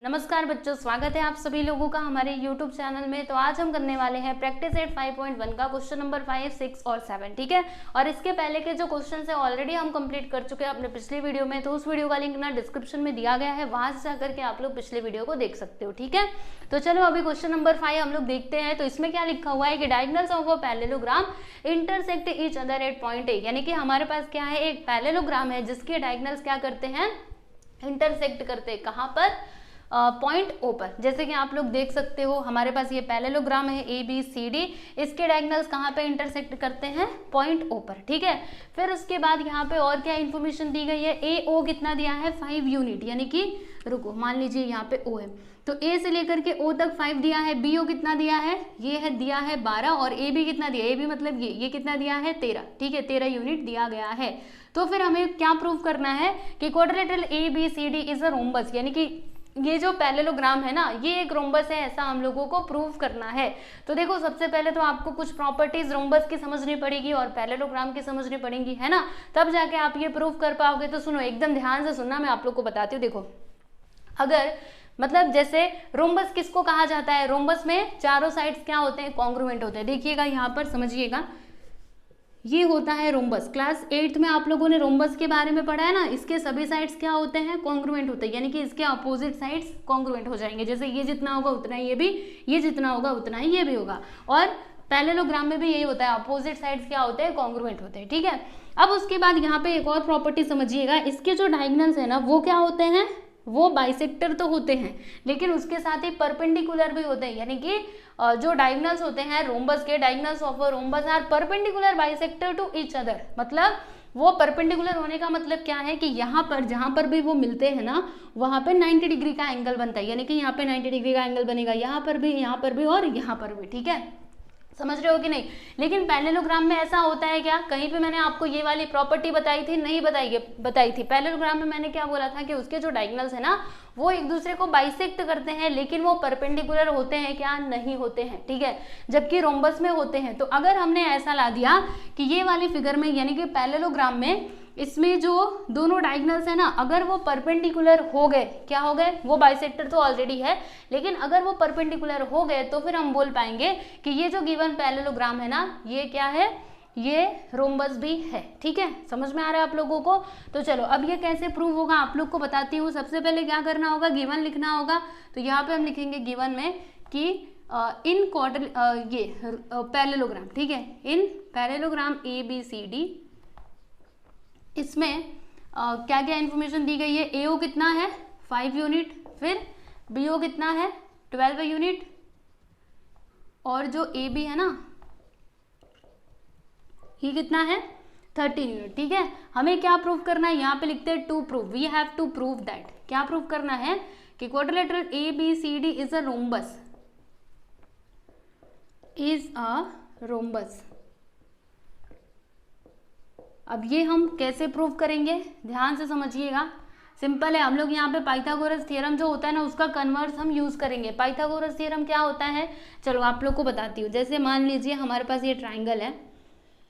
नमस्कार बच्चों, स्वागत है आप सभी लोगों का हमारे YouTube चैनल में। तो आज हम करने वाले हैं प्रैक्टिस एट 5.1 का क्वेश्चन नंबर 5, 6 और 7, ठीक है। और इसके पहले के जो क्वेश्चन है ऑलरेडी हम कंप्लीट कर चुके हैं अपने पिछली वीडियो में, तो उस वीडियो का लिंक ना डिस्क्रिप्शन में दिया गया है, वहां से जाकर के आप लोग पिछले वीडियो को देख सकते हो, ठीक है। तो चलो अभी क्वेश्चन नंबर 5 हम लोग देखते हैं। तो इसमें क्या लिखा हुआ है कि diagonals of a parallelogram intersect each other at point A, यानी कि हमारे पास क्या है, एक पैरेललोग्राम है जिसके डायगोनल्स क्या करते हैं, इंटरसेक्ट करते हैं। कहाँ पर? पॉइंट ओ पर। जैसे कि आप लोग देख सकते हो हमारे पास ये पैरेललोग्राम है ए बी सी डी, इसके डायगोनल्स कहाँ पे इंटरसेक्ट करते हैं, पॉइंट ओ पर, ठीक है। फिर उसके बाद यहाँ पे और क्या इन्फॉर्मेशन दी गई है, ए ओ कितना दिया है, 5 यूनिट, यानी कि रुको मान लीजिए यहाँ पे ओ है तो ए से लेकर के ओ तक 5 दिया है, बी ओ कितना दिया है, ये है दिया है 12, और ए बी कितना दिया, ए बी मतलब ये कितना दिया है 13, ठीक है, 13 यूनिट दिया गया है। तो फिर हमें क्या प्रूव करना है कि quadrilateral A B C D is a rhombus, यानी कि ये जो पैरेललोग्राम है ना ये एक रोम्बस है, ऐसा हम लोगों को प्रूव करना है। तो देखो सबसे पहले तो आपको कुछ प्रॉपर्टीज रोम्बस की समझनी पड़ेगी और पैरेललोग्राम की समझनी पड़ेगी, है ना, तब जाके आप ये प्रूव कर पाओगे। तो सुनो, एकदम ध्यान से सुनना, मैं आप लोग को बताती हूँ। देखो अगर मतलब जैसे रोम्बस किसको कहा जाता है, रोम्बस में चारों साइड्स क्या होते हैं, कॉन्ग्रुएंट होते हैं। देखिएगा यहाँ पर समझिएगा, ये होता है रोम्बस। क्लास 8th में आप लोगों ने रोम्बस के बारे में पढ़ा है ना, इसके सभी साइड्स क्या होते हैं, कॉन्ग्रुएंट होते हैं, यानी कि इसके अपोजिट साइड्स कॉन्ग्रुएंट हो जाएंगे। जैसे ये जितना होगा उतना ही ये भी, ये जितना होगा उतना ही ये भी होगा। और पैरेललोग्राम में भी यही होता है, अपोजिट साइड्स क्या होते हैं, कॉन्ग्रुएंट होते हैं, ठीक है। अब उसके बाद यहाँ पे एक और प्रॉपर्टी समझिएगा, इसके जो डायगोनल्स है ना वो क्या होते हैं, वो बाइसेक्टर तो होते हैं लेकिन उसके साथ ही परपेंडिकुलर भी होते हैं, यानी कि जो डायगोनल्स होते हैं रोम्बस के, diagonals of a rhombus are perpendicular bisector to each other. मतलब वो परपेंडिकुलर होने का मतलब क्या है कि यहाँ पर जहाँ पर भी वो मिलते हैं ना वहाँ पे 90 डिग्री का एंगल बनता है, यानी कि यहाँ पे 90 डिग्री का एंगल बनेगा, यहाँ पर भी और यहाँ पर भी, ठीक है। समझ रहे हो कि नहीं। लेकिन पैरेललोग्राम में ऐसा होता है क्या, कहीं पे मैंने आपको ये वाली प्रॉपर्टी बताई थी, नहीं बताई थी। पैरेललोग्राम में मैंने क्या बोला था कि उसके जो डायगोनल्स है ना वो एक दूसरे को बाइसेक्ट करते हैं लेकिन वो परपेंडिकुलर होते हैं क्या, नहीं होते हैं, ठीक है, जबकि रोम्बस में होते हैं। तो अगर हमने ऐसा ला दिया कि ये वाली फिगर में, यानी कि पैरेललोग्राम में इसमें जो दोनों डायगोनल्स है ना अगर वो परपेंडिकुलर हो गए, क्या हो गए, वो बाइसेक्टर तो ऑलरेडी है लेकिन अगर वो परपेंडिकुलर हो गए तो फिर हम बोल पाएंगे कि ये जो गिवन पैरेललोग्राम है ना ये क्या है, ये रोम्बस भी है, ठीक है। समझ में आ रहा है आप लोगों को। तो चलो अब ये कैसे प्रूव होगा आप लोग को बताती हूँ। सबसे पहले क्या करना होगा, गिवन लिखना होगा। तो यहाँ पे हम लिखेंगे गिवन में कि इन ये पैरेललोग्राम, ठीक है, in parallelogram A B C D, इसमें क्या क्या इन्फॉर्मेशन दी गई है, एओ कितना है 5 यूनिट, फिर बीओ कितना है 12 यूनिट, और जो ए बी है ना ये कितना है 13 यूनिट, ठीक है। हमें क्या प्रूव करना है, यहाँ पे लिखते हैं to prove, we have to prove that, क्या प्रूव करना है कि quadrilateral A B C D is a rhombus, is a rhombus. अब ये हम कैसे प्रूव करेंगे, ध्यान से समझिएगा। सिंपल है, हम लोग यहाँ पे पाइथागोरस थ्योरम जो होता है ना उसका कन्वर्स हम यूज करेंगे। पाइथागोरस थ्योरम क्या होता है, चलो आप लोग को बताती हूँ। जैसे मान लीजिए हमारे पास ये ट्राइंगल है,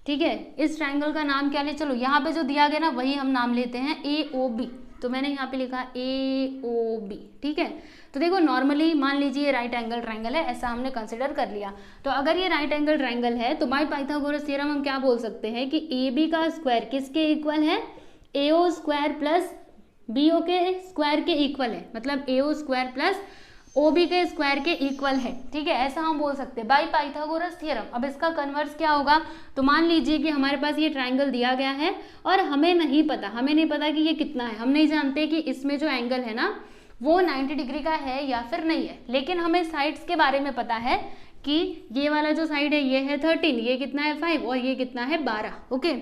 ठीक है, इस ट्राइंगल का नाम क्या ले, चलो यहाँ पे जो दिया गया ना वही हम नाम लेते हैं ए ओ बी। तो मैंने यहाँ पे लिखा ए ओ बी, ठीक है। तो देखो नॉर्मली मान लीजिए राइट एंगल ट्राइंगल है, ऐसा हमने कंसिडर कर लिया। तो अगर ये राइट एंगल ट्राइंगल है तो बाय पाइथागोरस थ्योरम हम क्या बोल सकते हैं कि ए बी का स्क्वायर किसके इक्वल है, a o square plus b o के स्क्वायर के इक्वल है, मतलब a o square plus o b के स्क्वायर के इक्वल है, ठीक है, ऐसा हम बोल सकते हैं बाय पाइथागोरस थ्योरम। अब इसका कन्वर्स क्या होगा, तो मान लीजिए कि हमारे पास ये ट्राइंगल दिया गया है और हमें नहीं पता कि ये कितना है, हम नहीं जानते कि इसमें जो एंगल है ना वो 90 डिग्री का है या फिर नहीं है, लेकिन हमें साइड्स के बारे में पता है कि ये वाला जो साइड है ये है 13, ये कितना है 5 और ये कितना है 12, ओके।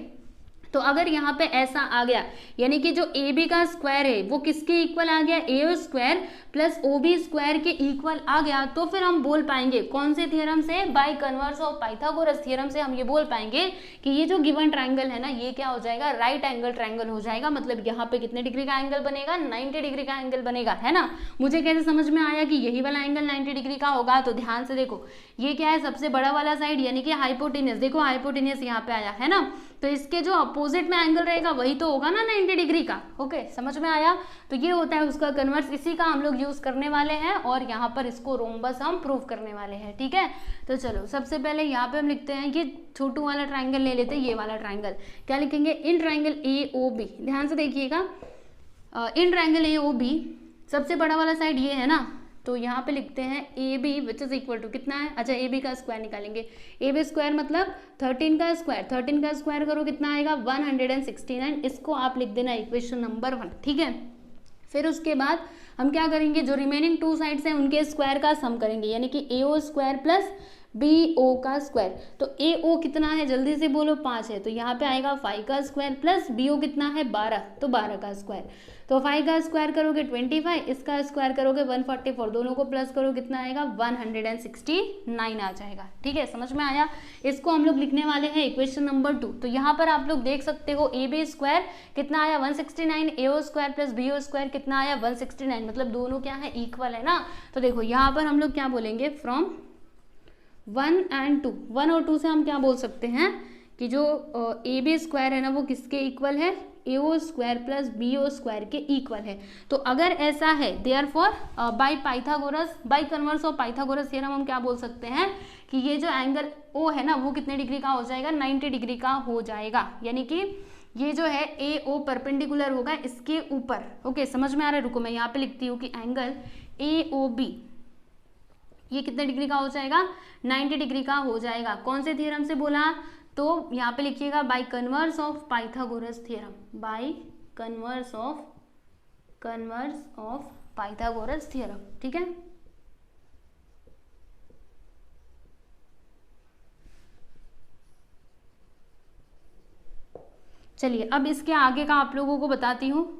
तो अगर यहाँ पे ऐसा आ गया, यानी कि जो ए बी का स्क्वायर है वो किसके इक्वल आ गया, a o square plus o b square के इक्वल आ गया, तो फिर हम बोल पाएंगे कौन से थ्योरम से, by converse of Pythagoras theorem से हम ये बोल पाएंगे कि ये जो गिवन ट्राइंगल है ना ये क्या हो जाएगा, राइट एंगल ट्राइंगल हो जाएगा। मतलब यहाँ पे कितने डिग्री का एंगल बनेगा, 90 डिग्री का एंगल बनेगा, है ना। मुझे कैसे समझ में आया कि यही वाला एंगल 90 डिग्री का होगा, तो ध्यान से देखो ये क्या है, सबसे बड़ा वाला साइड यानी कि हाइपोटेनियस, देखो हाइपोटेनियस यहाँ पे आया है ना, तो इसके जो अपोजिट में एंगल रहेगा वही तो होगा ना 90 डिग्री का। ओके, समझ में आया। तो ये होता है उसका कन्वर्स, इसी का हम लोग यूज करने वाले हैं और यहाँ पर इसको रोम्बस हम प्रूव करने वाले हैं। ठीक है, तो चलो सबसे पहले यहाँ पे हम लिखते हैं कि छोटू वाला ट्राइंगल ले लेते हैं, ये वाला ट्राइंगल। क्या लिखेंगे? इन ट्राइंगल AOB, ध्यान से देखिएगा, इन ट्राइंगल AOB सबसे बड़ा वाला साइड ये है ना, तो यहाँ पे लिखते हैं AB which is equal to कितना है? अच्छा, AB का स्क्वायर निकालेंगे। AB स्क्वायर मतलब 13 का स्क्वायर, 13 का स्क्वायर करो कितना आएगा? 169। इसको आप लिख देना इक्वेशन नंबर 1। ठीक है, फिर उसके बाद हम क्या करेंगे? जो रिमेनिंग 2 साइड्स हैं उनके स्क्वायर का सम करेंगे, यानी कि AO स्क्वायर प्लस BO का स्क्वायर। तो AO कितना है? जल्दी से बोलो, 5 है, तो यहाँ पे आएगा 5 का स्क्वायर प्लस BO कितना है? 12, तो 12 का स्क्वायर। तो 5 का स्क्वायर करोगे 25, इसका स्क्वायर करोगे 144, दोनों को प्लस करो कितना आएगा? 169 आ जाएगा। ठीक है, समझ में आया। इसको हम लोग लिखने वाले हैं इक्वेशन नंबर 2। तो यहाँ पर आप लोग देख सकते हो AB स्क्वायर कितना आया? 169, AO square plus BO square कितना आया? 169, मतलब दोनों क्या है? इक्वल है ना। तो देखो यहाँ पर हम लोग क्या बोलेंगे? फ्रॉम 1 and 2, 1 और 2 से हम क्या बोल सकते हैं कि जो AB स्क्वायर है ना वो किसके इक्वल है? AO square plus BO square के इक्वल है। तो अगर ऐसा है, therefore by Pythagoras, by converse of Pythagoras theorem हम क्या बोल सकते हैं कि ये जो एंगल O है ना वो कितने डिग्री का हो जाएगा? 90 डिग्री का हो जाएगा, यानी कि ये जो है AO परपेंडिकुलर होगा इसके ऊपर। ओके, समझ में आ रहा है? रुको मैं यहाँ पे लिखती हूँ कि एंगल AOB ये कितने डिग्री का हो जाएगा? 90 डिग्री का हो जाएगा। कौन से थ्योरम से बोला? तो यहाँ पे लिखिएगा by converse of Pythagoras theorem, by converse of Pythagoras theorem. ठीक है, चलिए अब इसके आगे का आप लोगों को बताती हूँ।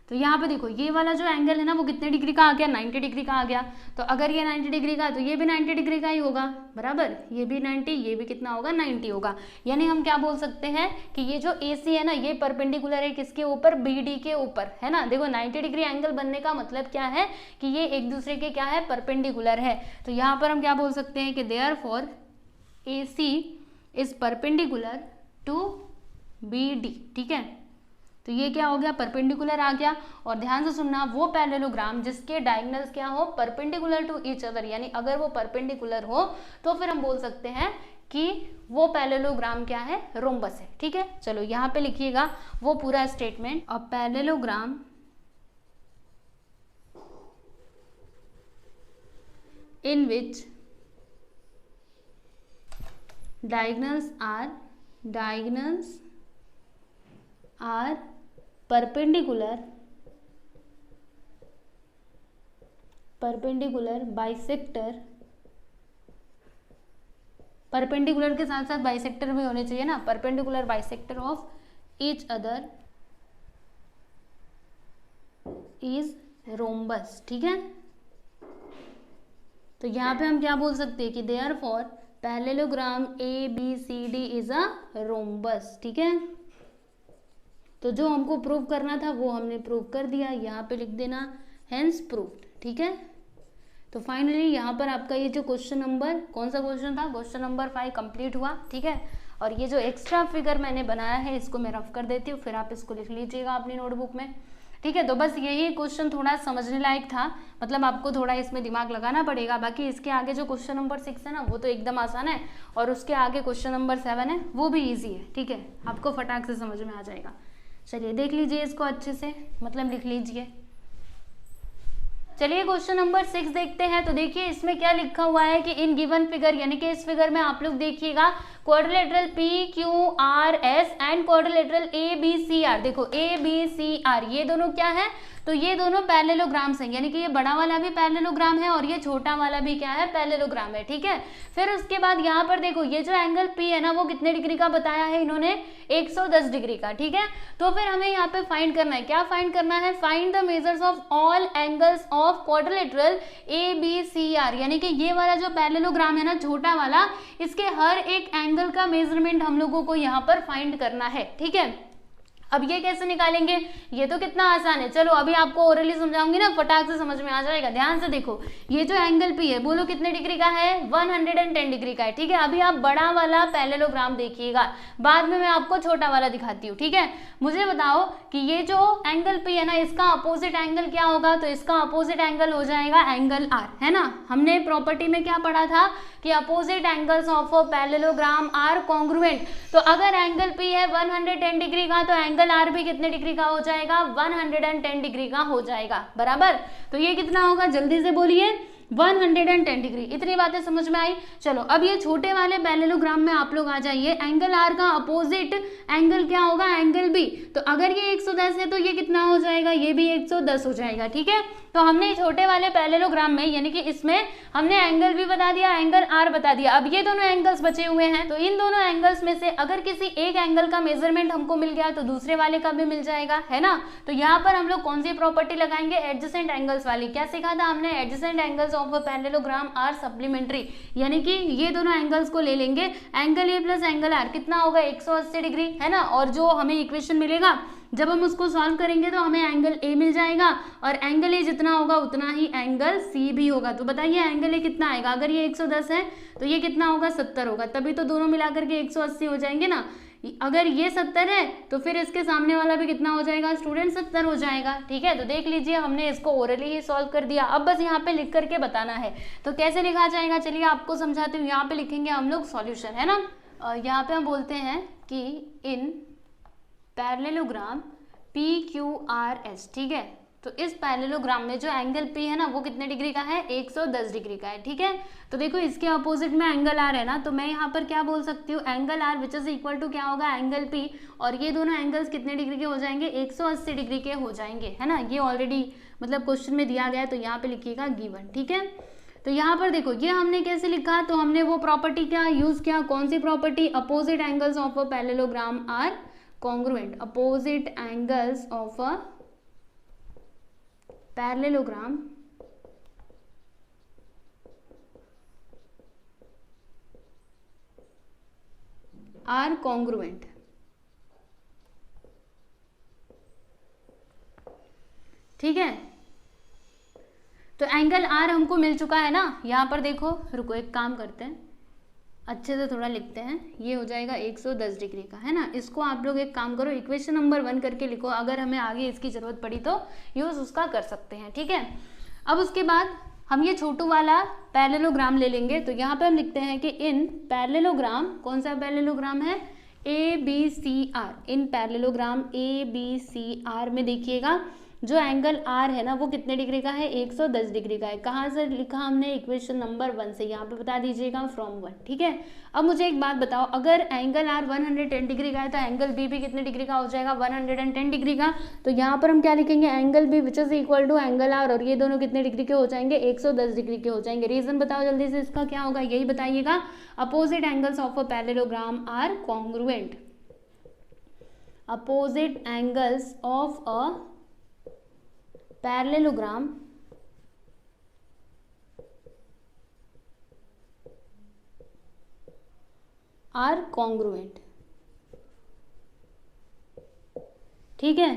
तो यहाँ पे देखो ये वाला जो एंगल है ना वो कितने डिग्री का आ गया? 90 डिग्री का आ गया। तो अगर ये 90 डिग्री का तो ये भी 90 डिग्री का ही होगा, बराबर। ये भी 90, ये भी कितना होगा? 90 होगा। यानी हम क्या बोल सकते हैं कि ये जो AC है ना ये परपेंडिकुलर है किसके ऊपर? BD के ऊपर, है ना। देखो 90 डिग्री एंगल बनने का मतलब क्या है कि ये एक दूसरे के क्या है? परपेंडिकुलर है। तो यहाँ पर हम क्या बोल सकते हैं कि therefore AC is perpendicular to BD। ठीक है, तो ये क्या हो गया? परपेंडिकुलर आ गया। और ध्यान से सुनना, वो पैरेललोग्राम जिसके डायगोनल्स क्या हो? परपेंडिकुलर टू ईच अदर, यानी अगर वो परपेंडिकुलर हो तो फिर हम बोल सकते हैं कि वो पैरेललोग्राम क्या है? रोम्बस है। ठीक है, चलो यहाँ पे लिखिएगा वो पूरा statement. A parallelogram in which diagonals are perpendicular bisector, perpendicular के साथ साथ बाइसेक्टर भी होने चाहिए ना, perpendicular bisector of each other is rhombus. ठीक है, तो यहाँ पे हम क्या बोल सकते हैं कि therefore parallelogram ABCD is a rhombus. ठीक है, तो जो हमको प्रूव करना था वो हमने प्रूव कर दिया, यहाँ पे लिख देना हेंस प्रूव्ड। ठीक है, तो फाइनली यहाँ पर आपका ये जो क्वेश्चन नंबर, कौन सा क्वेश्चन था? क्वेश्चन नंबर 5 कंप्लीट हुआ। ठीक है, और ये जो एक्स्ट्रा फिगर मैंने बनाया है इसको मैं रफ कर देती हूँ, फिर आप इसको लिख लीजिएगा अपनी नोटबुक में। ठीक है, तो बस यही क्वेश्चन थोड़ा समझने लायक था, मतलब आपको थोड़ा इसमें दिमाग लगाना पड़ेगा। बाकी इसके आगे जो क्वेश्चन नंबर 6 है ना वो तो एकदम आसान है, और उसके आगे क्वेश्चन नंबर 7 है वो भी ईजी है। ठीक है, आपको फटाक से समझ में आ जाएगा। चलिए देख लीजिए इसको अच्छे से, मतलब लिख लीजिए। चलिए क्वेश्चन नंबर 6 देखते हैं। तो देखिए इसमें क्या लिखा हुआ है कि इन गिवन फिगर, यानी कि इस फिगर में आप लोग देखिएगा quadrilateral PQRS and quadrilateral ABCR। देखो ABCR ये दोनों क्या है? तो ये दोनों पैरेललोग्राम्स हैं, यानी कि ये बड़ा वाला भी पैरेललोग्राम है और ये छोटा वाला भी क्या है? पैरेललोग्राम है। ठीक है, फिर उसके बाद यहाँ पर देखो ये जो एंगल P है ना वो कितने डिग्री का बताया है इन्होंने? 110 डिग्री का। ठीक है, तो फिर हमें यहाँ पे फाइंड करना है, क्या फाइंड करना है? Find the measures of all angles of quadrilateral ABCR, यानी कि ये वाला जो पैरेललोग्राम है ना छोटा वाला, इसके हर एक एंगल का मेजरमेंट हम लोगों को यहाँ पर फाइंड करना है। ठीक है, अब ये कैसे निकालेंगे, ये तो कितना आसान है। चलो अभी आपको ओरली समझाऊंगी ना, फटाक से समझ में आ जाएगा। ध्यान से देखो, ये जो एंगल पी है बोलो कितने डिग्री का है, 110 डिग्री का है। ठीक है, अभी आप बड़ा वाला पैरेललोग्राम देखिएगा, बाद में मैं आपको छोटा वाला दिखाती हूँ। ठीक है, मुझे बताओ कि ये जो एंगल पी है ना, इसका अपोजिट एंगल क्या होगा, तो इसका अपोजिट एंगल हो जाएगा एंगल आर, है ना। हमने प्रॉपर्टी में क्या पढ़ा था कि opposite angles of a parallelogram are congruent. तो अगर एंगल पी है 110 डिग्री का, तो एंगल आर भी कितने डिग्री का हो जाएगा, 110 डिग्री का हो जाएगा, बराबर। तो ये कितना होगा, जल्दी से बोलिए, 110 डिग्री। इतनी बातें समझ में आई। चलो अब ये छोटे वाले पैरेललोग्राम में आप लोग आ जाइए। एंगल आर का अपोजिट एंगल क्या होगा, एंगल बी। तो अगर ये 110 है तो ये कितना हो जाएगा, ये भी 110 हो जाएगा। ठीक है, तो हमने छोटे वाले पैरेललोग्राम में यानी कि इसमें हमने एंगल भी बता दिया, एंगल आर बता दिया। अब ये दोनों एंगल्स बचे हुए हैं, तो इन दोनों एंगल्स में से अगर किसी एक एंगल का मेजरमेंट हमको मिल गया तो दूसरे वाले का भी मिल जाएगा, है ना। तो यहाँ पर हम लोग कौन सी प्रॉपर्टी लगाएंगे, एडजेसेंट एंगल्स वाली। क्या सीखा था हमने, adjacent angles of a parallelogram are supplementary, यानी कि ये दोनों एंगल्स को ले लेंगे। Angle A plus angle R कितना होगा, 180 डिग्री, है ना। और जो हमें इक्वेशन मिलेगा जब हम उसको सॉल्व करेंगे तो हमें एंगल ए मिल जाएगा, और एंगल ए जितना होगा उतना ही एंगल सी भी होगा। तो बताइए एंगल ए कितना आएगा, अगर ये 110 है तो ये कितना होगा, 70 होगा, तभी तो दोनों मिलाकर के 180 हो जाएंगे ना। अगर ये 70 है तो फिर इसके सामने वाला भी कितना हो जाएगा स्टूडेंट, 70 हो जाएगा। ठीक है, तो देख लीजिए हमने इसको ओरली ही सॉल्व कर दिया। अब बस यहाँ पे लिख करके बताना है, तो कैसे लिखा जाएगा, चलिए आपको समझाती हूँ। यहाँ पे लिखेंगे हम लोग सॉल्यूशन, है ना। यहाँ पे हम बोलते हैं कि इन पैरेललोग्राम PQRS, ठीक है। तो इस पैरेललोग्राम में जो एंगल P है ना वो कितने डिग्री का है, 110 डिग्री का है। ठीक है, तो देखो इसके अपोजिट में एंगल R है ना, तो मैं यहाँ पर क्या बोल सकती हूँ, angle R which is equal to क्या होगा, एंगल P। और ये दोनों एंगल्स कितने डिग्री के हो जाएंगे, 180 डिग्री के हो जाएंगे, है ना। ये ऑलरेडी मतलब क्वेश्चन में दिया गया है, तो यहाँ पे लिखिएगा गिवन। ठीक है, तो यहाँ पर देखो ये हमने कैसे लिखा, तो हमने वो प्रॉपर्टी क्या यूज किया, कौन सी property, opposite angles of a parallelogram are congruent, opposite angles of a parallelogram are congruent। ठीक है, तो एंगल आर हमको मिल चुका है ना। यहाँ पर देखो, रुको एक काम करते हैं, अच्छे से थोड़ा लिखते हैं। ये हो जाएगा 110 डिग्री का, है ना। इसको आप लोग एक काम करो, इक्वेशन नंबर 1 करके लिखो, अगर हमें आगे इसकी जरूरत पड़ी तो यूज उसका कर सकते हैं। ठीक है, अब उसके बाद हम ये छोटू वाला पैरेललोग्राम ले लेंगे। तो यहाँ पे हम लिखते हैं कि इन पैरेललोग्राम, कौन सा पैरेललोग्राम है, ABCR। इन पैरेललोग्राम ABCR में देखिएगा जो एंगल आर है ना वो कितने डिग्री का है, 110 डिग्री का है। कहाँ से लिखा हमने, इक्वेशन नंबर 1 से, यहाँ पे बता दीजिएगा फ्रॉम 1। ठीक है, अब मुझे एक बात बताओ, अगर एंगल आर 110 डिग्री का है तो एंगल बी भी कितने डिग्री का हो जाएगा, 110 डिग्री का। तो यहाँ पर हम क्या लिखेंगे, angle B which is equal to angle R, और ये दोनों कितने डिग्री के हो जाएंगे, 110 डिग्री के हो जाएंगे। रीजन बताओ जल्दी से, इसका क्या होगा, यही बताइएगा, opposite angles of a parallelogram are congruent. Opposite angles of a parallelogram are congruent. ठीक है,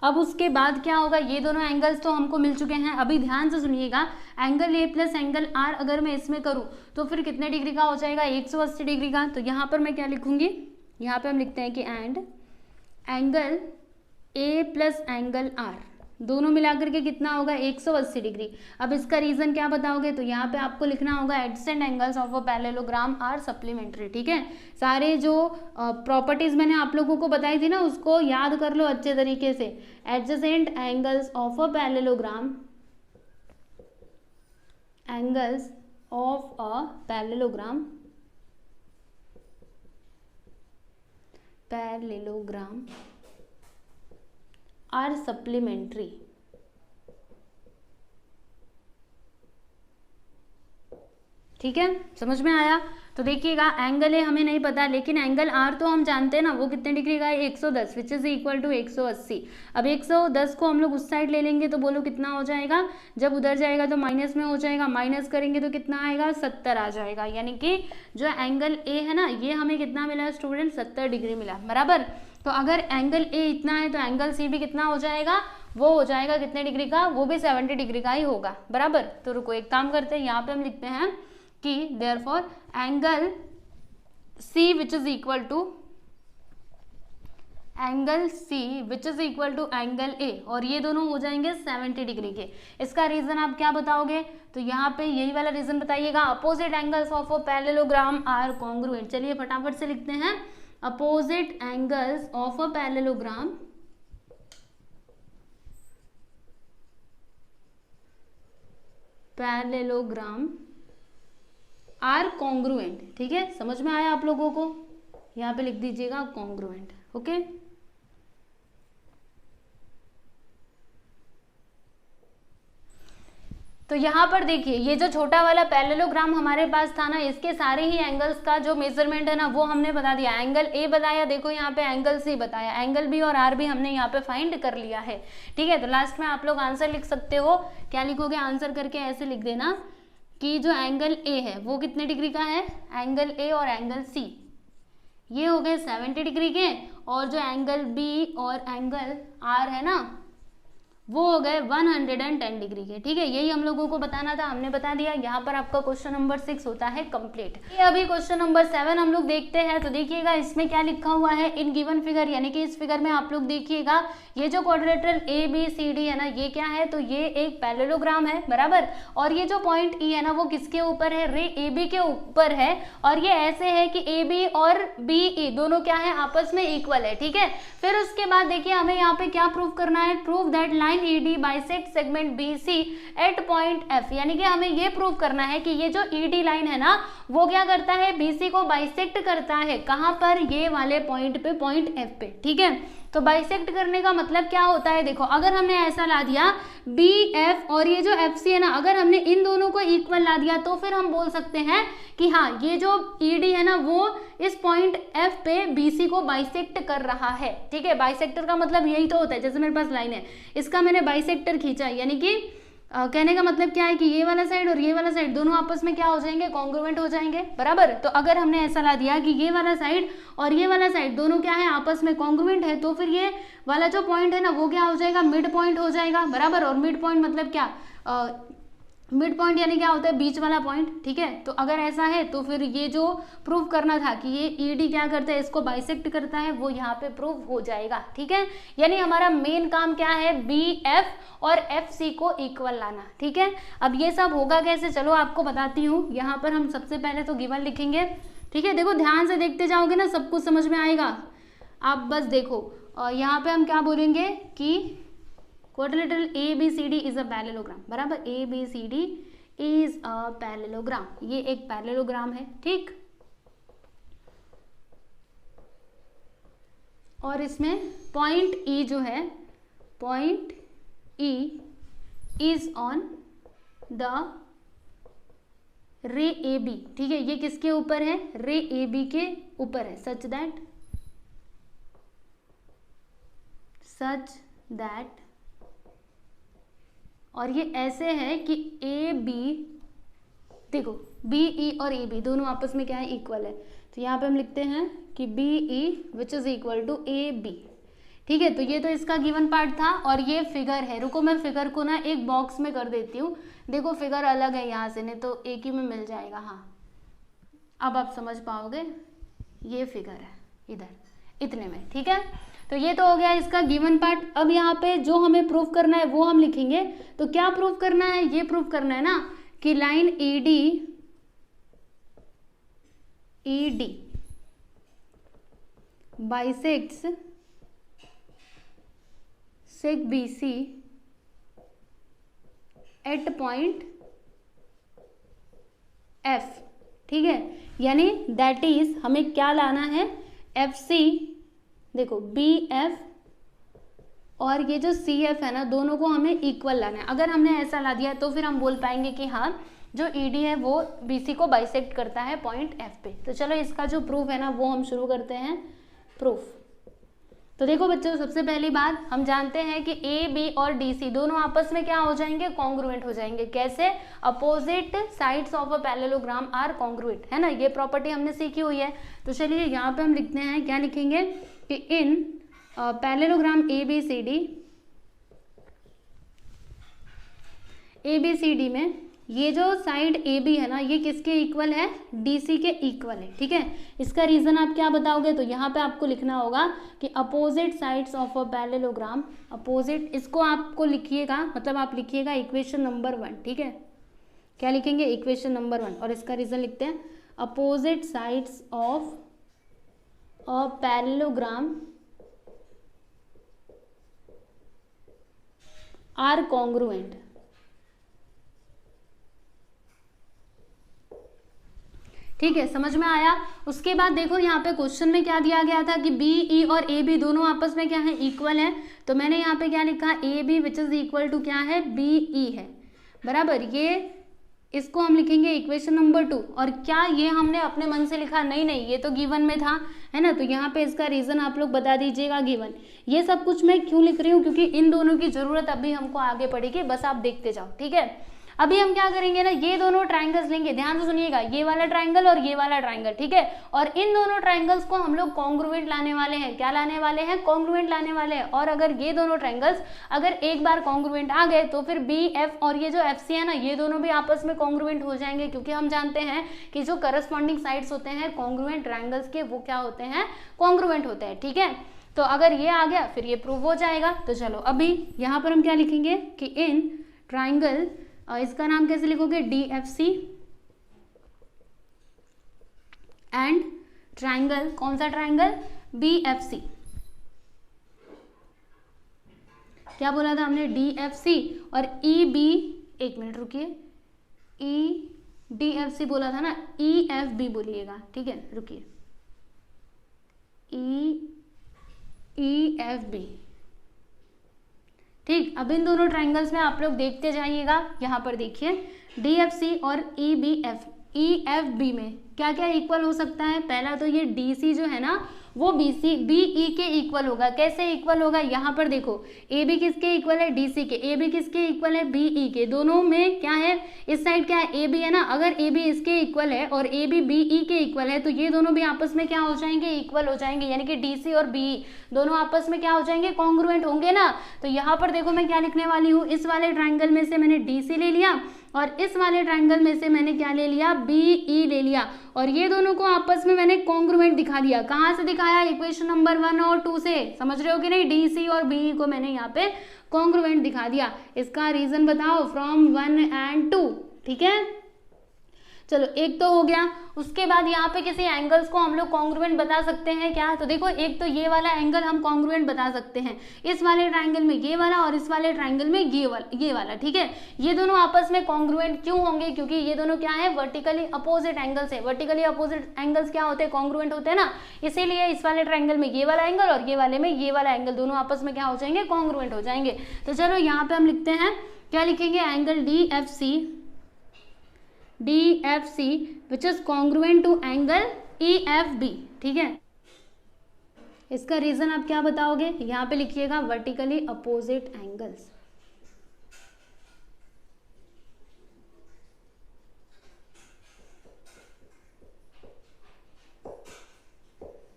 अब उसके बाद क्या होगा, ये दोनों एंगल्स तो हमको मिल चुके हैं। अभी ध्यान से सुनिएगा, angle A plus angle R अगर मैं इसमें करूं तो फिर कितने डिग्री का हो जाएगा, 180 डिग्री का। तो यहाँ पर मैं क्या लिखूंगी, यहाँ पे हम लिखते हैं कि and angle A plus angle R दोनों मिलाकर के कितना होगा, 180 डिग्री। अब इसका रीजन क्या बताओगे, तो यहाँ पे आपको लिखना होगा adjacent angles of a parallelogram are supplementary. ठीक है, सारे जो प्रॉपर्टीज मैंने आप लोगों को बताई थी ना उसको याद कर लो अच्छे तरीके से। Adjacent angles of a parallelogram, angles of a parallelogram are supplementary. ठीक है, समझ में आया। तो देखिएगा एंगल ए हमें नहीं पता, लेकिन एंगल आर तो हम जानते हैं ना वो कितने डिग्री का है, 110 विच इज इक्वल टू 180। अब 110 को हम लोग उस साइड ले लेंगे तो बोलो कितना हो जाएगा, जब उधर जाएगा तो माइनस में हो जाएगा, माइनस करेंगे तो कितना आएगा, 70 आ जाएगा। यानी कि जो एंगल ए है ना ये हमें कितना मिला स्टूडेंट, 70 डिग्री मिला, बराबर। तो अगर एंगल ए इतना है तो एंगल सी भी कितना हो जाएगा, वो हो जाएगा कितने डिग्री का, वो भी 70 डिग्री का ही होगा, बराबर। तो रुको एक काम करते हैं, यहाँ पे हम लिखते हैं कि therefore angle C which is equal to angle C which is equal to angle A, और ये दोनों हो जाएंगे 70 डिग्री के। इसका रीजन आप क्या बताओगे, तो यहाँ पे यही वाला रीजन बताइएगा, opposite angles of a parallelogram are congruent. चलिए फटाफट से लिखते हैं, opposite angles of a parallelogram are congruent. ठीक है, समझ में आया आप लोगों को, यहाँ पे लिख दीजिएगा कॉन्ग्रुएंट। ओके, तो यहाँ पर देखिए ये जो छोटा वाला पैरेललोग्राम हमारे पास था ना, इसके सारे ही एंगल्स का जो मेजरमेंट है ना वो हमने बता दिया। एंगल ए बताया, देखो यहाँ पे एंगल सी बताया, एंगल बी और आर भी हमने यहाँ पे फाइंड कर लिया है। ठीक है, तो लास्ट में आप लोग आंसर लिख सकते हो। क्या लिखोगे, आंसर करके ऐसे लिख देना कि जो एंगल ए है वो कितने डिग्री का है, एंगल ए और एंगल सी ये हो गए 70 डिग्री के, और जो एंगल बी और एंगल आर है ना वो हो गए 110 डिग्री के। ठीक है, यही हम लोगों को बताना था, हमने बता दिया। यहाँ पर आपका क्वेश्चन नंबर 6 होता है कंप्लीट। ये अभी क्वेश्चन नंबर 7 हम लोग देखते हैं। तो देखिएगा इसमें क्या लिखा हुआ है, इन गिवन फिगर, यानी कि इस फिगर में आप लोग देखिएगा ये जो quadrilateral A B C D है ना, ये क्या है, तो ये एक पैरेललोग्राम है, बराबर। और ये जो पॉइंट ई है ना वो किसके ऊपर है, रे ए बी के ऊपर है, और ये ऐसे है कि ए बी और बी ई दोनों क्या है, आपस में इक्वल है। ठीक है, फिर उसके बाद देखिए हमें यहाँ पे क्या प्रूव करना है, prove that line ED bisect segment BC at point F, यानी कि हमें ये प्रूव करना है कि ये जो ED लाइन है ना वो क्या करता है, BC को बाइसेक्ट करता है। कहां पर, ये वाले पॉइंट पे, पॉइंट F पे। ठीक है, तो बाइसेक्ट करने का मतलब क्या होता है, देखो अगर हमने ऐसा ला दिया BF और ये जो FC है ना, अगर हमने इन दोनों को इक्वल ला दिया तो फिर हम बोल सकते हैं कि हाँ ये जो ED है ना वो इस पॉइंट F पे BC को बाइसेक्ट कर रहा है। ठीक है, बाइसेक्टर का मतलब यही तो होता है, जैसे मेरे पास लाइन है, इसका मैंने बाइसेक्टर खींचा, यानी कि कहने का मतलब क्या है कि ये वाला साइड और ये वाला साइड दोनों आपस में क्या हो जाएंगे, कॉन्ग्रुएंट हो जाएंगे, बराबर। तो अगर हमने ऐसा ला दिया कि ये वाला साइड और ये वाला साइड दोनों क्या है, आपस में कॉन्ग्रुएंट है, तो फिर ये वाला जो पॉइंट है ना वो क्या हो जाएगा, मिड पॉइंट हो जाएगा, बराबर। और मिड पॉइंट मतलब क्या, मिड पॉइंट यानी क्या होता है, बीच वाला पॉइंट। ठीक है, तो अगर ऐसा है तो फिर ये जो प्रूव करना था कि ये ED क्या करता है, इसको बाइसेक्ट करता है, वो यहाँ पे प्रूव हो जाएगा। ठीक है, यानी हमारा मेन काम क्या है, BF और FC को इक्वल लाना। ठीक है, अब ये सब होगा कैसे, चलो आपको बताती हूँ। यहाँ पर हम सबसे पहले तो गिवन लिखेंगे। ठीक है, देखो ध्यान से देखते जाओगे ना सब कुछ समझ में आएगा। आप बस देखो, यहाँ पे हम क्या बोलेंगे कि quadrilateral ABCD is a parallelogram, बराबर। ABCD इज अ पैरेललोग्राम, ये एक पैरेललोग्राम है। ठीक, और इसमें पॉइंट E जो है, point E is on the रे AB। ठीक है, ये किसके ऊपर है, रे AB के ऊपर है, सच दैट और ये ऐसे है कि AB, देखो BE और AB दोनों आपस में क्या है, इक्वल है। तो यहाँ पे हम लिखते हैं कि BE which is equal to AB। ठीक है, तो ये तो इसका गिवन पार्ट था, और ये फिगर है। रुको मैं फिगर को ना एक बॉक्स में कर देती हूँ, देखो फिगर अलग है यहाँ से, नहीं तो एक ही में मिल जाएगा। हाँ, अब आप समझ पाओगे, ये फिगर है इधर इतने में। ठीक है, तो ये तो हो गया इसका गिवन पार्ट। अब यहाँ पे जो हमें प्रूव करना है वो हम लिखेंगे। तो क्या प्रूव करना है, ये प्रूव करना है ना कि line ED bisects sec BC at point F। ठीक है, यानी दैट इज हमें क्या लाना है, FC, देखो BF और ये जो CF है ना दोनों को हमें इक्वल लाना है। अगर हमने ऐसा ला दिया तो फिर हम बोल पाएंगे कि हाँ जो ED है वो BC को बाइसेक्ट करता है पॉइंट F पे। तो चलो इसका जो प्रूफ है ना वो हम शुरू करते हैं, प्रूफ। तो देखो बच्चों, सबसे पहली बात हम जानते हैं कि A, B और DC दोनों आपस में क्या हो जाएंगे, कॉन्ग्रुएंट हो जाएंगे। कैसे, opposite sides of a parallelogram are congruent, है ना, ये प्रॉपर्टी हमने सीखी हुई है। तो चलिए यहाँ पे हम लिखते हैं, क्या लिखेंगे कि इन पैरेललोग्राम ABCD में ये जो साइड AB है ना, ये किसके इक्वल है? DC के इक्वल है, ठीक है। इसका रीजन आप क्या बताओगे? तो यहाँ पे आपको लिखना होगा कि opposite sides of a parallelogram, opposite, इसको आपको लिखिएगा, मतलब आप लिखिएगा इक्वेशन नंबर 1, ठीक है। क्या लिखेंगे? इक्वेशन नंबर 1, और इसका रीजन लिखते हैं opposite sides of a parallelogram are congruent. ठीक है, समझ में आया। उसके बाद देखो यहाँ पे क्वेश्चन में क्या दिया गया था कि बी ई और ए बी दोनों आपस में क्या है? इक्वल है। तो मैंने यहाँ पे क्या लिखा? A B which is equal to क्या है? बी ई है, बराबर। ये इसको हम लिखेंगे इक्वेशन नंबर 2। और क्या ये हमने अपने मन से लिखा? नहीं नहीं, ये तो गिवन में था, है ना। तो यहाँ पे इसका रीजन आप लोग बता दीजिएगा गिवन। ये सब कुछ मैं क्यों लिख रही हूँ? क्योंकि इन दोनों की जरूरत अभी हमको आगे पड़ेगी, बस आप देखते जाओ, ठीक है। अभी हम क्या करेंगे ना, ये दोनों ट्राइंगल्स लेंगे, ध्यान से सुनिएगा, ये वाला ट्राइंगल और ये वाला ट्राइंगल, ठीक है। और इन दोनों ट्राइंगल्स को हम लोग कॉन्ग्रुएंट लाने वाले हैं। क्या लाने वाले हैं? कॉन्ग्रुएंट लाने वाले हैं। और अगर ये दोनों ट्राइंगल्स अगर एक बार कॉन्ग्रुएंट आ गए तो फिर बी एफ और ये जो एफ सी है ना, ये दोनों भी आपस में कॉन्ग्रुएंट हो जाएंगे, क्योंकि हम जानते हैं कि जो करस्पॉन्डिंग साइड्स होते हैं कॉन्ग्रुएंट ट्राइंगल्स के, वो क्या होते हैं? कॉन्ग्रुएंट होते हैं, ठीक है। तो अगर ये आ गया फिर ये प्रूव हो जाएगा। तो चलो अभी यहाँ पर हम क्या लिखेंगे कि इन ट्राइंगल, इसका नाम कैसे लिखोगे? DFC एंड ट्राइंगल, कौन सा ट्राइंगल? BFC। क्या बोला था हमने? DFC और EB, एक मिनट रुकिए, DFC बोला था ना, EFB बोलिएगा, ठीक है, रुकिए, EFB, ठीक। अब इन दोनों ट्राइंगल्स में आप लोग देखते जाइएगा, यहाँ पर देखिए DFC और EFB में क्या क्या इक्वल हो सकता है? पहला तो ये DC जो है ना, वो BE के इक्वल होगा। कैसे इक्वल होगा? यहाँ पर देखो, AB किसके इक्वल है? DC के। AB किसके इक्वल है? BE के। दोनों में क्या है? इस साइड क्या है? AB है ना। अगर AB इसके इक्वल है और AB BE के इक्वल है, तो ये दोनों भी आपस में क्या हो जाएंगे? इक्वल हो जाएंगे, यानी कि DC और BE दोनों आपस में क्या हो जाएंगे? कॉन्ग्रुएंट होंगे ना। तो यहाँ पर देखो मैं क्या लिखने वाली हूँ, इस वाले ट्राइंगल में से मैंने DC ले लिया और इस वाले ट्राइंगल में से मैंने क्या ले लिया? BE ले लिया, और ये दोनों को आपस में मैंने कॉन्ग्रुएंट दिखा दिया। कहाँ से दिखाया? इक्वेशन नंबर 1 और 2 से। समझ रहे हो कि नहीं? DC और BE को मैंने यहाँ पे कॉन्ग्रुएंट दिखा दिया। इसका रीजन बताओ, फ्रॉम 1 and 2, ठीक है। चलो एक तो हो गया। उसके बाद यहाँ पे किसी एंगल्स को हम लोग कॉन्ग्रुएंट बता सकते हैं क्या? तो देखो, एक तो ये वाला एंगल हम कॉन्ग्रुएंट बता सकते हैं, इस वाले ट्राइंगल में ये वाला और इस वाले ट्राइंगल में ये वाला, ठीक है। ये दोनों आपस में कॉन्ग्रुएंट क्यों होंगे? क्योंकि ये दोनों क्या है? वर्टिकली अपोजिट एंगल्स है। वर्टिकली अपोजिट एंगल्स क्या होते हैं? कॉन्ग्रुएंट होते हैं ना। इसीलिए इस वाले ट्राइंगल में ये वाला एंगल और ये वाले में ये वाला एंगल, दोनों आपस में क्या हो जाएंगे? कॉन्ग्रुएंट हो जाएंगे। तो चलो यहाँ पे हम लिखते हैं, क्या लिखेंगे? Angle DFC which is congruent to angle EFB, ठीक है। इसका रीजन आप क्या बताओगे? यहाँ पे लिखिएगा वर्टिकली अपोजिट एंगल्स।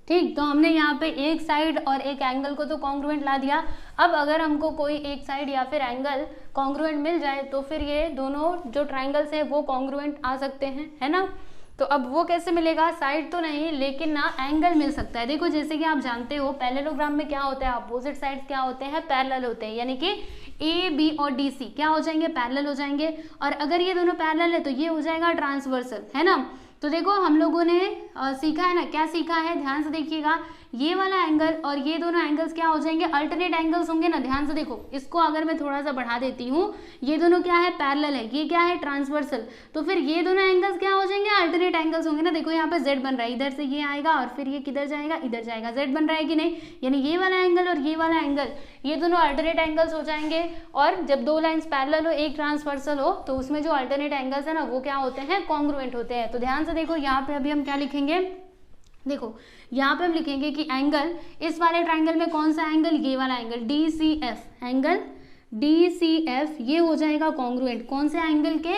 ठीक, तो हमने यहाँ पे एक साइड और एक एंगल को तो कॉन्ग्रुएंट ला दिया। अब अगर हमको कोई एक साइड या फिर एंगल कॉन्ग्रुएंट मिल जाए तो फिर ये दोनों जो ट्राइंगल्स है वो कॉन्ग्रुएंट आ सकते हैं, है ना। तो अब वो कैसे मिलेगा? साइड तो नहीं, लेकिन ना एंगल मिल सकता है। देखो जैसे कि आप जानते हो पैरेललोग्राम में क्या होता है? अपोजिट साइड्स क्या होते हैं? पैरेलल होते हैं, यानी कि AB और DC क्या हो जाएंगे? पैरेलल हो जाएंगे। और अगर ये दोनों पैरेलल है तो ये हो जाएगा ट्रांसवर्सल, है ना। तो देखो हम लोगों ने सीखा है ना, क्या सीखा है? ध्यान से देखिएगा, ये वाला एंगल और ये दोनों एंगल्स क्या हो जाएंगे? अल्टरनेट एंगल्स होंगे ना। ध्यान से देखो, इसको अगर मैं थोड़ा सा बढ़ा देती हूँ, ये दोनों क्या है? पैरेलल है, ये क्या है? ट्रांसवर्सल। तो फिर ये दोनों एंगल्स क्या हो जाएंगे? अल्टरनेट एंगल्स होंगे ना। देखो यहाँ पे Z बन रहा है, इधर से ये आएगा और फिर ये किधर जाएगा? इधर जाएगा। Z बन रहा है कि नहीं? यानी ये वाला एंगल और ये वाला एंगल, ये दोनों अल्टरनेट एंगल्स हो जाएंगे। और जब दो लाइन्स पैरेलल हो, एक ट्रांसवर्सल हो, तो उसमें जो अल्टरनेट एंगल्स है ना, वो क्या होते हैं? कॉन्ग्रुएंट होते हैं। तो ध्यान से देखो, यहाँ पे अभी हम क्या लिखेंगे? देखो यहाँ पे हम लिखेंगे कि एंगल, इस वाले ट्राइंगल में कौन सा एंगल? ये वाला एंगल DCF, एंगल DCF ये हो जाएगा कॉन्ग्रुएंट कौन से एंगल के?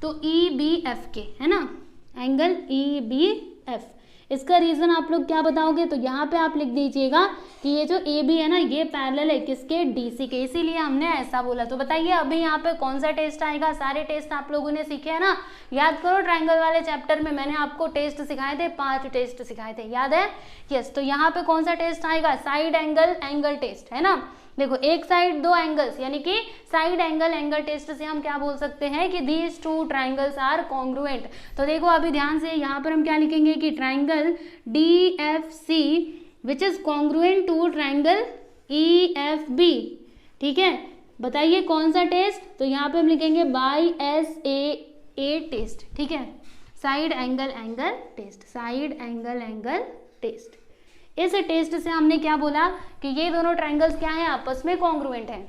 तो EBF के, है ना। एंगल EBF, इसका रीजन आप लोग क्या बताओगे, तो यहाँ पे आप लिख दीजिएगा कि ये जो ए बी है ना ये पैरेलल है किसके, डीसी के, इसीलिए हमने ऐसा बोला। तो बताइए अभी यहाँ पे कौन सा टेस्ट आएगा, सारे टेस्ट आप लोगों ने सीखे हैं ना, याद करो ट्रायंगल वाले चैप्टर में मैंने आपको टेस्ट सिखाए थे, 5 टेस्ट सिखाए थे, याद है, यस। तो यहाँ पे कौन सा टेस्ट आएगा, साइड एंगल एंगल टेस्ट, है ना। देखो एक साइड दो एंगल्स, यानी कि साइड एंगल एंगल टेस्ट से हम क्या बोल सकते हैं कि these two triangles are congruent. तो देखो अभी ध्यान से यहाँ पर हम क्या लिखेंगे कि triangle DFC which is congruent to triangle EFB, ठीक है। बताइए कौन सा टेस्ट, तो यहाँ पे हम लिखेंगे बाई SAA टेस्ट, ठीक है, side angle angle test, side angle angle test. इस टेस्ट से हमने क्या बोला कि ये दोनों ट्रायंगल्स क्या हैं, आपस में कॉन्ग्रुएंट हैं।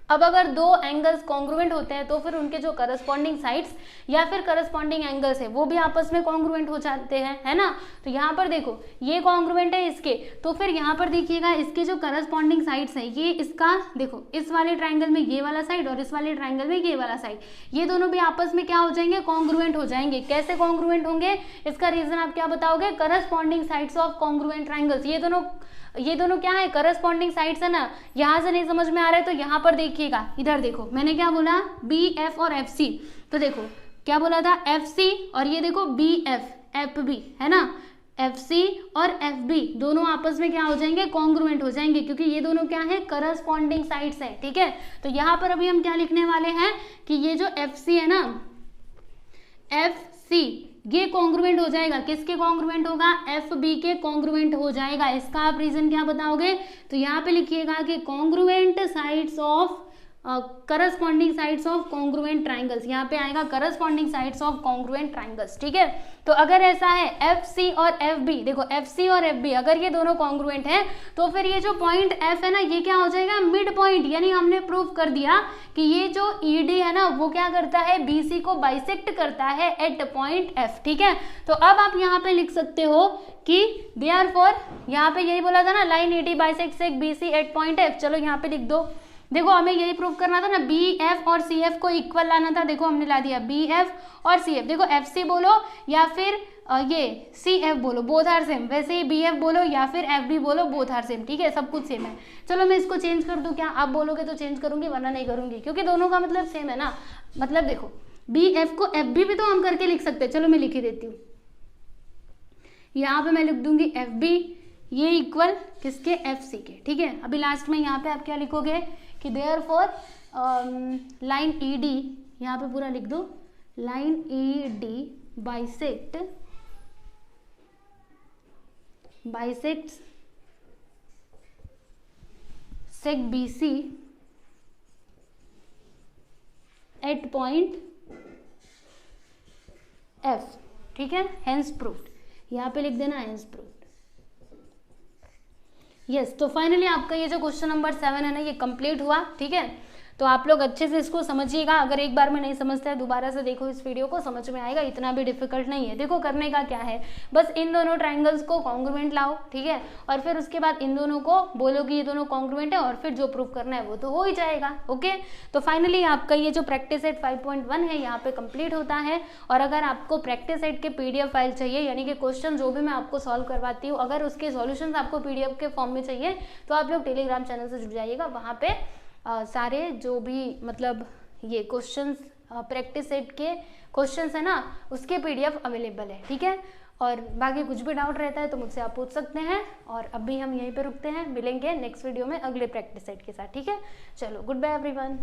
अब अगर दो एंगल्स कॉन्ग्रुएंट होते हैं तो फिर उनके जो करस्पॉन्डिंग साइड्स या फिर करस्पॉन्डिंग एंगल्स है वो भी आपस में कॉन्ग्रुएंट हो जाते हैं, है ना। तो यहाँ पर देखो ये कॉन्ग्रुएंट है इसके, तो फिर यहाँ पर देखिएगा इसके जो करस्पॉन्डिंग साइड्स है ये इसका, देखो इस वाले ट्रायंगल में ये वाला साइड और इस वाले ट्रायंगल में ये वाला साइड, ये दोनों भी आपस में क्या हो जाएंगे, कॉन्ग्रुएंट हो जाएंगे। कैसे कॉन्ग्रुएंट होंगे, इसका रीजन आप क्या बताओगे, corresponding sides of congruent triangles. ये दोनों क्या है, करस्पॉन्डिंग साइड्स है ना। यहाँ से नहीं समझ में आ रहा है तो यहाँ पर देखिएगा, इधर देखो मैंने क्या बोला, BF और FC, तो देखो क्या बोला था FC और ये देखो BF FB, है ना। FC और FB दोनों आपस में क्या हो जाएंगे, कॉन्ग्रुएंट हो जाएंगे, क्योंकि ये दोनों क्या है, करस्पॉन्डिंग साइड्स हैं, ठीक है। तो यहाँ पर अभी हम क्या लिखने वाले हैं कि ये जो FC है ना, FC ये कॉन्ग्रुएंट हो जाएगा, किसके कॉन्ग्रुएंट होगा, FB के कॉन्ग्रुएंट हो जाएगा। इसका आप रीजन क्या बताओगे, तो यहाँ पे लिखिएगा कि congruent sides of corresponding sides of congruent triangles, यहाँ पे आएगा corresponding sides of congruent triangles, ठीक है। तो अगर ऐसा है FC और FB, देखो FC और FB अगर ये दोनों कॉन्ग्रुएंट हैं तो फिर ये जो पॉइंट F है ना ये क्या हो जाएगा, मिड पॉइंट, यानी हमने प्रूव कर दिया कि ये जो ED है ना वो क्या करता है, BC को बाइसेक्ट करता है एट पॉइंट F, ठीक है। तो अब आप यहाँ पे लिख सकते हो कि देयरफॉर, यहाँ पे यही बोला था ना, line ED bisects BC at point F, चलो यहाँ पे लिख दो। देखो हमें यही प्रूव करना था ना, BF और CF को इक्वल लाना था, देखो हमने ला दिया BF और CF। देखो FC बोलो या फिर ये CF बोलो, बोथ आर सेम, वैसे ही BF बोलो या फिर FB बोलो, बोथ आर सेम, ठीक है, सब कुछ सेम है। चलो मैं इसको चेंज कर दूं क्या, आप बोलोगे तो चेंज करूंगी वरना नहीं करूंगी, क्योंकि दोनों का मतलब सेम है ना। मतलब देखो BF को FB भी तो हम करके लिख सकते हैं, चलो मैं लिख ही देती हूँ। यहाँ पे मैं लिख दूंगी FB ये इक्वल किसके, FC के, ठीक है। अभी लास्ट में यहाँ पे आप क्या लिखोगे कि देयरफॉर लाइन ED, यहाँ पे पूरा लिख दो, line ED bisects sec BC at point F, ठीक है, हेंस प्रूव्ड, यहाँ पे लिख देना हेंस प्रूव्ड। यस, तो फाइनली आपका ये जो क्वेश्चन नंबर 7 है ना ये कंप्लीट हुआ, ठीक है। तो आप लोग अच्छे से इसको समझिएगा, अगर एक बार में नहीं समझते हैं दोबारा से देखो इस वीडियो को, समझ में आएगा, इतना भी डिफिकल्ट नहीं है। देखो करने का क्या है, बस इन दोनों ट्राइंगल्स को कॉन्ग्रुएंट लाओ, ठीक है, और फिर उसके बाद इन दोनों को बोलो कि ये दोनों कॉन्ग्रुएंट है और फिर जो प्रूव करना है वो तो हो ही जाएगा, ओके। तो फाइनली आपका ये जो प्रैक्टिस सेट 5.1 है यहाँ पे कंप्लीट होता है। और अगर आपको प्रैक्टिस सेट के PDF फाइल चाहिए, यानी कि क्वेश्चन जो भी मैं आपको सॉल्व करवाती हूँ अगर उसके सॉल्यूशंस आपको PDF के फॉर्म में चाहिए तो आप लोग टेलीग्राम चैनल से जुड़ जाइएगा, वहाँ पे सारे जो भी मतलब ये क्वेश्चंस प्रैक्टिस सेट के क्वेश्चंस है ना उसके PDF अवेलेबल है, ठीक है। और बाकी कुछ भी डाउट रहता है तो मुझसे आप पूछ सकते हैं। और अभी हम यहीं पे रुकते हैं, मिलेंगे नेक्स्ट वीडियो में अगले प्रैक्टिस सेट के साथ, ठीक है। चलो गुड बाय एवरीवन।